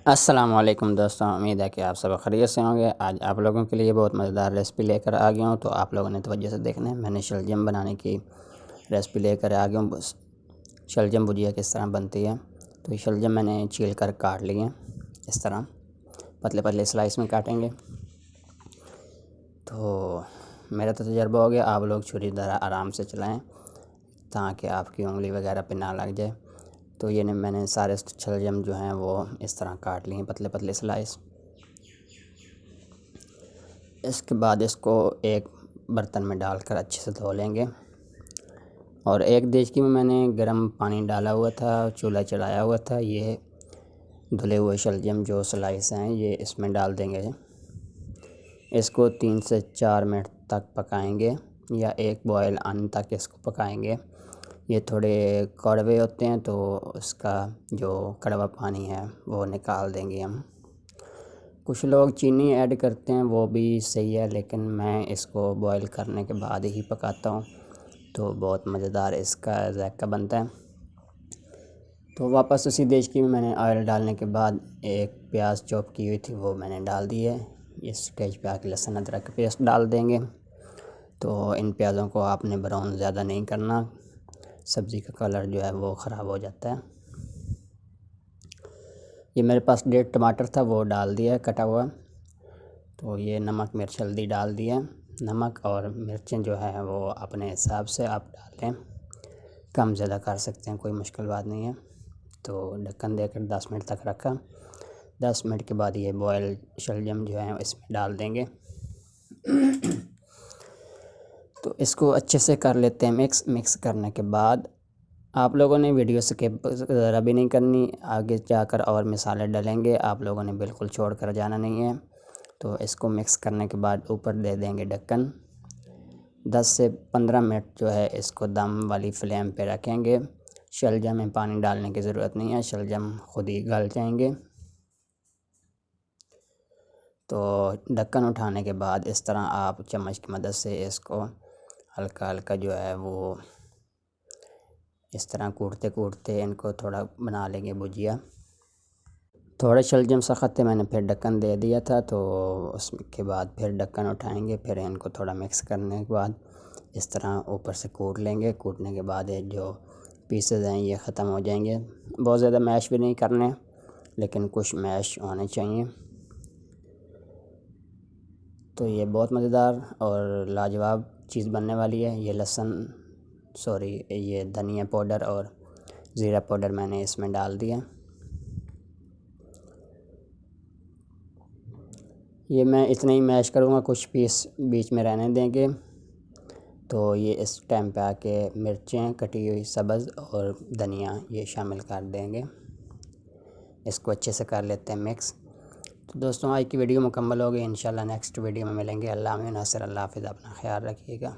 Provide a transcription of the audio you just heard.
अस्सलाम वालेकुम दोस्तों, उम्मीद है कि आप सब खैरियत से होंगे। आज आप लोगों के लिए बहुत मज़ेदार रेसिपी लेकर आ गया हूँ, तो आप लोगों ने तवज्जो से देखना है। मैंने शलजम बनाने की रेसिपी लेकर आ गया हूँ। बस शलजम भुजिया किस तरह बनती है, तो ये शलजम मैंने छील कर काट लिए हैं। इस तरह पतले पतले स्लाइस में काटेंगे। तो मेरा तो तजर्बा हो गया, आप लोग छुरी ज़रा आराम से चलाएँ ताकि आपकी उंगली वगैरह पे ना लग जाए। तो ये मैंने सारे शलजम जो हैं वो इस तरह काट लिए हैं, पतले पतले स्लाइस। इसके बाद इसको एक बर्तन में डालकर अच्छे से धो लेंगे। और एक देचकी में मैंने गर्म पानी डाला हुआ था, चूल्हा चढ़ाया हुआ था। ये धुले हुए शलजम जो स्लाइस हैं ये इसमें डाल देंगे। इसको 3 से 4 मिनट तक पकाएंगे या एक बॉयल आने तक इसको पकाएंगे। ये थोड़े कड़वे होते हैं तो उसका जो कड़वा पानी है वो निकाल देंगे हम। कुछ लोग चीनी ऐड करते हैं, वो भी सही है, लेकिन मैं इसको बॉईल करने के बाद ही पकाता हूँ, तो बहुत मज़ेदार इसका ज़ायका बनता है। तो वापस उसी देचकी में मैंने ऑयल डालने के बाद एक प्याज चॉप की हुई थी वो मैंने डाल दी है। इस स्टेज पे आके लहसुन अदरक का पेस्ट डाल देंगे। तो इन प्याज़ों को आपने ब्राउन ज़्यादा नहीं करना, सब्ज़ी का कलर जो है वो ख़राब हो जाता है। ये मेरे पास 1.5 टमाटर था, वो डाल दिया कटा हुआ। तो ये नमक मिर्च हल्दी डाल दिया। नमक और मिर्चें जो है वो अपने हिसाब से आप डालें, कम ज़्यादा कर सकते हैं, कोई मुश्किल बात नहीं है। तो ढक्कन देकर 10 मिनट तक रखा। 10 मिनट के बाद ये बॉयल शलजम जो है इसमें डाल देंगे। तो इसको अच्छे से कर लेते हैं मिक्स करने के बाद आप लोगों ने वीडियो स्किप ज़रा भी नहीं करनी, आगे जाकर और मिसाले डलेंगे, आप लोगों ने बिल्कुल छोड़ कर जाना नहीं है। तो इसको मिक्स करने के बाद ऊपर दे देंगे ढक्कन। 10 से 15 मिनट जो है इसको दम वाली फ्लेम पे रखेंगे। शलजम में पानी डालने की ज़रूरत नहीं है, शलजम खुद ही गल जाएंगे। तो ढक्कन उठाने के बाद इस तरह आप चम्मच की मदद से इसको हल्का हल्का जो है वो इस तरह कूटते कूटते इनको थोड़ा बना लेंगे भुजिया। थोड़े शलजम सख्त थे, मैंने फिर ढक्कन दे दिया था। तो उसके बाद फिर ढक्कन उठाएंगे, फिर इनको थोड़ा मिक्स करने के बाद इस तरह ऊपर से कूट लेंगे। कूटने के बाद ये जो पीसेस हैं ये ख़त्म हो जाएंगे। बहुत ज़्यादा मैश भी नहीं करने, लेकिन कुछ मैश होने चाहिए। तो ये बहुत मज़ेदार और लाजवाब चीज़ बनने वाली है। ये धनिया पाउडर और ज़ीरा पाउडर मैंने इसमें डाल दिया। ये मैं इतना ही मैश करूँगा, कुछ पीस बीच में रहने देंगे। तो ये इस टाइम पे आके मिर्चें कटी हुई सब्ज़ और धनिया ये शामिल कर देंगे। इसको अच्छे से कर लेते हैं मिक्स। तो दोस्तों आज की वीडियो मुकम्मल हो गई। इंशाल्लाह नेक्स्ट वीडियो में मिलेंगे। अल्लाह में नासिर, अल्लाह हाफ़िज़, अपना ख्याल रखिएगा।